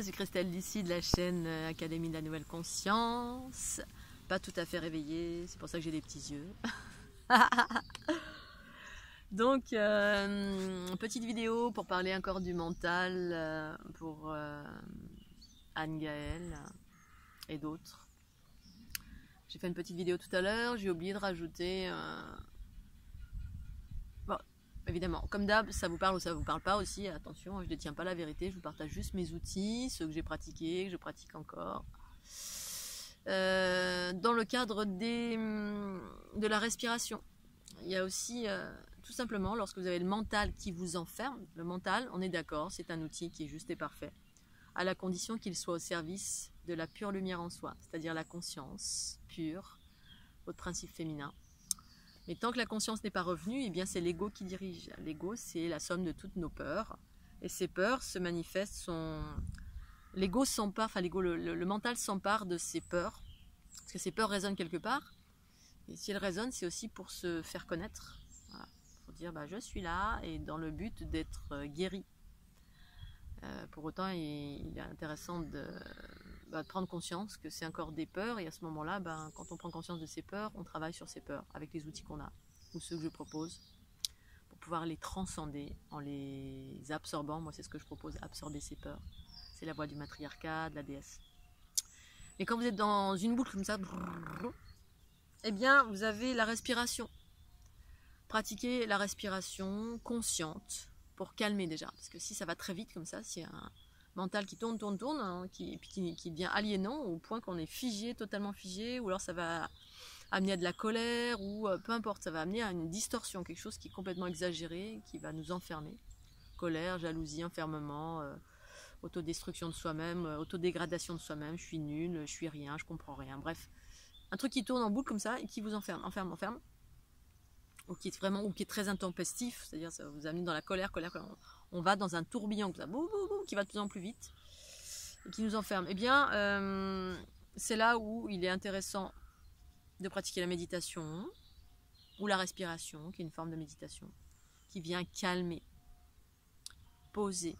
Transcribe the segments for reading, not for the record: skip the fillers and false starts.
je suis Christelle d'ici de la chaîne Académie de la Nouvelle Conscience. Pas tout à fait réveillée, c'est pour ça que j'ai des petits yeux. Donc, petite vidéo pour parler encore du mental pour Anne-Gaëlle et d'autres. J'ai fait une petite vidéo tout à l'heure, j'ai oublié de rajouter... Bon, évidemment, comme d'hab, ça vous parle ou ça vous parle pas aussi, attention, je ne détiens pas la vérité, je vous partage juste mes outils, ceux que j'ai pratiqués, que je pratique encore. Dans le cadre de la respiration, il y a aussi, tout simplement, lorsque vous avez le mental qui vous enferme, le mental, on est d'accord, c'est un outil qui est juste et parfait, à la condition qu'il soit au service de la pure lumière en soi, c'est-à-dire la conscience pure, votre principe féminin. Mais tant que la conscience n'est pas revenue, eh bien c'est l'ego qui dirige. L'ego, c'est la somme de toutes nos peurs. Et ces peurs se manifestent, l'ego s'empare, enfin le mental s'empare de ces peurs, parce que ces peurs résonnent quelque part. Et si elles résonnent, c'est aussi pour se faire connaître. Voilà. Pour dire, je suis là, et dans le but d'être guéri. Pour autant, il est intéressant de prendre conscience que c'est encore des peurs, et à ce moment-là, quand on prend conscience de ces peurs, on travaille sur ces peurs avec les outils qu'on a, ou ceux que je propose, pour pouvoir les transcender en les absorbant. Moi, c'est ce que je propose, absorber ces peurs. C'est la voie du matriarcat, de la déesse. Et quand vous êtes dans une boucle comme ça, eh bien, vous avez la respiration. Pratiquez la respiration consciente pour calmer déjà, parce que si ça va très vite comme ça, si un mental qui tourne, hein, qui devient aliénant au point qu'on est figé, totalement figé, ou alors ça va amener à de la colère, ou peu importe, ça va amener à une distorsion, quelque chose qui est complètement exagéré, qui va nous enfermer. Colère, jalousie, enfermement, autodestruction de soi-même, autodégradation de soi-même, je suis nul, je suis rien, je comprends rien, bref. Un truc qui tourne en boucle comme ça et qui vous enferme, ou qui est très intempestif, c'est-à-dire ça vous amène dans la colère, on va dans un tourbillon comme ça, boum, boum, boum, qui va de plus en plus vite et qui nous enferme. Eh bien, c'est là où il est intéressant de pratiquer la méditation ou la respiration, qui est une forme de méditation, qui vient calmer, poser,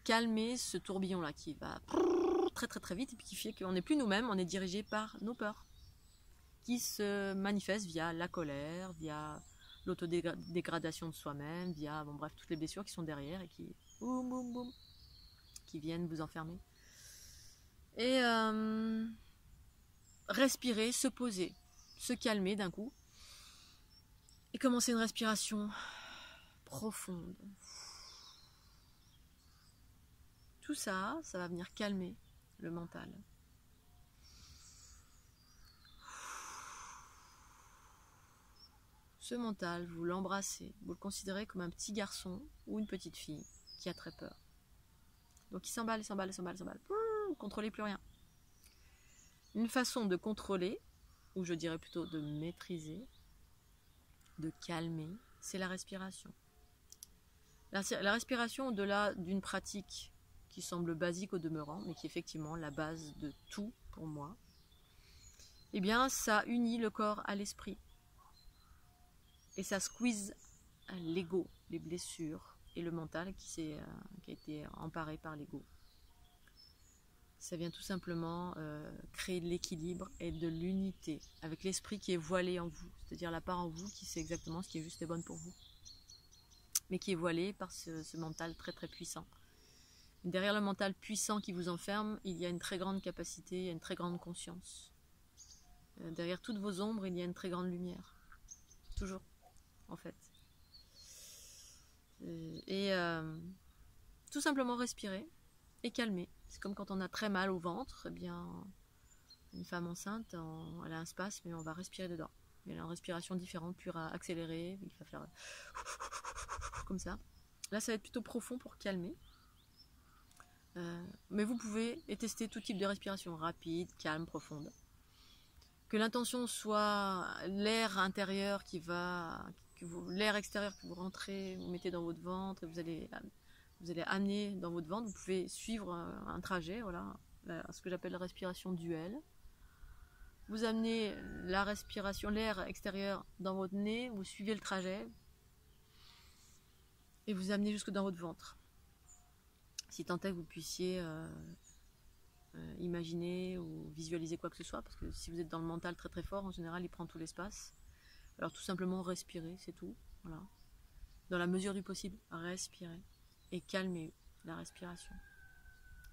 calmer ce tourbillon-là qui va très très très vite et puis qui fait qu'on n'est plus nous-mêmes, on est dirigé par nos peurs, qui se manifestent via la colère, via l'autodégradation de soi-même, via, bref, toutes les blessures qui sont derrière et qui, boum, boum, boum, qui viennent vous enfermer. Et respirer, se poser, se calmer d'un coup, et commencer une respiration profonde. Tout ça, ça va venir calmer le mental. Ce mental, vous l'embrassez, vous le considérez comme un petit garçon ou une petite fille qui a très peur. Donc il s'emballe, vous ne contrôlez plus rien. Une façon de contrôler, ou je dirais plutôt de maîtriser, de calmer, c'est la respiration. La respiration, au-delà d'une pratique qui semble basique au demeurant, mais qui est effectivement la base de tout pour moi, eh bien ça unit le corps à l'esprit. Et ça squeeze l'ego, les blessures et le mental qui a été emparé par l'ego. Ça vient tout simplement créer de l'équilibre et de l'unité avec l'esprit qui est voilé en vous, c'est-à-dire la part en vous qui sait exactement ce qui est juste et bon pour vous, mais qui est voilé par ce mental très très puissant. Derrière le mental puissant qui vous enferme, il y a une très grande capacité, il y a une très grande conscience. Derrière toutes vos ombres, il y a une très grande lumière. Toujours, en fait. Et tout simplement respirer et calmer. C'est comme quand on a très mal au ventre, eh bien, une femme enceinte, elle a un spasme, mais on va respirer dedans. Il y a une respiration différente, plus accélérée, il va faire comme ça. Là, ça va être plutôt profond pour calmer. Mais vous pouvez tester tout type de respiration, rapide, calme, profonde. Que l'intention soit l'air intérieur l'air extérieur que vous rentrez, vous mettez dans votre ventre, et vous allez amener dans votre ventre. Vous pouvez suivre un trajet, voilà, ce que j'appelle la respiration duel. Vous amenez la respiration, l'air extérieur dans votre nez, vous suivez le trajet, et vous amenez jusque dans votre ventre. Si tant est que vous puissiez imaginer ou visualiser quoi que ce soit, parce que si vous êtes dans le mental très très fort, en général il prend tout l'espace. Alors tout simplement respirer, c'est tout. Voilà. Dans la mesure du possible, respirez et calmez la respiration.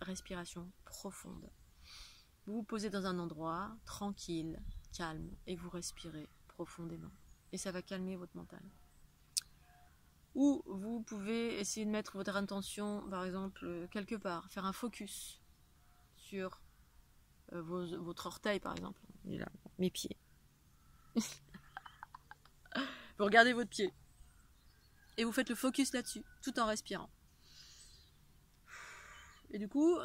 Respiration profonde. Vous vous posez dans un endroit tranquille, calme, et vous respirez profondément. Et ça va calmer votre mental. Ou vous pouvez essayer de mettre votre intention, par exemple, quelque part, faire un focus sur votre orteil, par exemple. Et là, mes pieds. Vous regardez votre pied. Et vous faites le focus là-dessus, tout en respirant. Et du coup,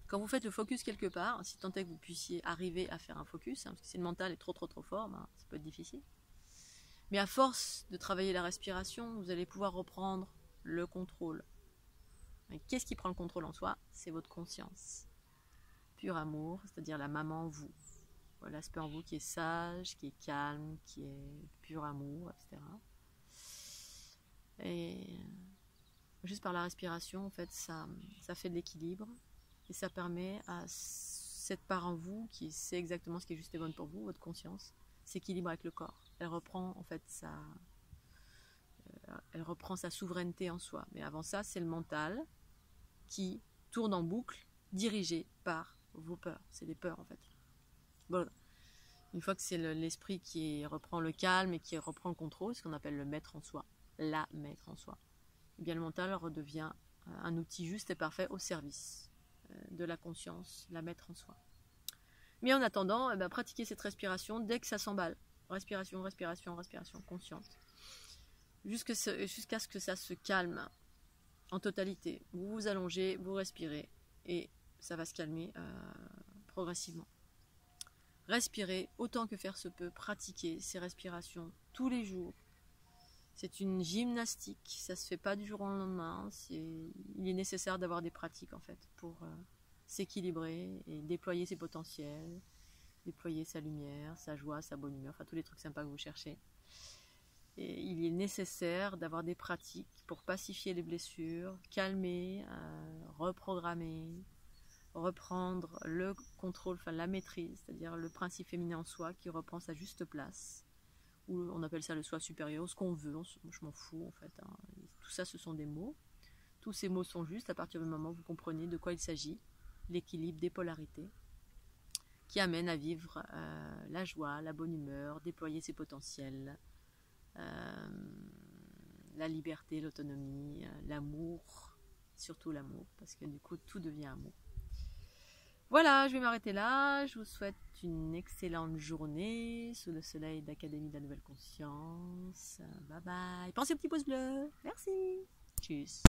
quand vous faites le focus quelque part, si tant est que vous puissiez arriver à faire un focus, parce que si le mental est trop fort, ça peut être difficile. Mais à force de travailler la respiration, vous allez pouvoir reprendre le contrôle. Et qu'est-ce qui prend le contrôle en soi? C'est votre conscience. Pur amour, c'est-à-dire la maman en vous. L'aspect en vous qui est sage, qui est calme, qui est pur amour, etc. Et juste par la respiration, en fait, ça fait de l'équilibre et ça permet à cette part en vous qui sait exactement ce qui est juste et bon pour vous, votre conscience, s'équilibre avec le corps. Elle reprend en fait elle reprend sa souveraineté en soi. Mais avant ça, c'est le mental qui tourne en boucle, dirigé par vos peurs. C'est des peurs en fait. Bon. Une fois que c'est l'esprit qui reprend le calme et qui reprend le contrôle, ce qu'on appelle le maître en soi, la maître en soi, et bien le mental redevient un outil juste et parfait au service de la conscience, la maître en soi. Mais en attendant, pratiquez cette respiration dès que ça s'emballe. Respiration, respiration, respiration consciente. Jusqu'à ce que ça se calme en totalité. Vous vous allongez, vous respirez et ça va se calmer progressivement. Respirez autant que faire se peut, pratiquez ces respirations tous les jours. C'est une gymnastique, ça se fait pas du jour au lendemain. Il est nécessaire d'avoir des pratiques en fait pour s'équilibrer et déployer ses potentiels, déployer sa lumière, sa joie, sa bonne humeur, enfin tous les trucs sympas que vous cherchez. Et il est nécessaire d'avoir des pratiques pour pacifier les blessures, calmer, reprogrammer, reprendre le contrôle, enfin la maîtrise, c'est-à-dire le principe féminin en soi qui reprend sa juste place, ou on appelle ça le soi supérieur, ce qu'on veut, je m'en fous en fait. Hein. Tout ça ce sont des mots, tous ces mots sont justes à partir du moment où vous comprenez de quoi il s'agit, l'équilibre des polarités, qui amène à vivre la joie, la bonne humeur, déployer ses potentiels, la liberté, l'autonomie, l'amour, surtout l'amour, parce que du coup tout devient amour. Voilà, je vais m'arrêter là. Je vous souhaite une excellente journée sous le soleil d'Académie de la Nouvelle Conscience. Bye bye. Pensez au petit pouce bleu. Merci. Tchuss.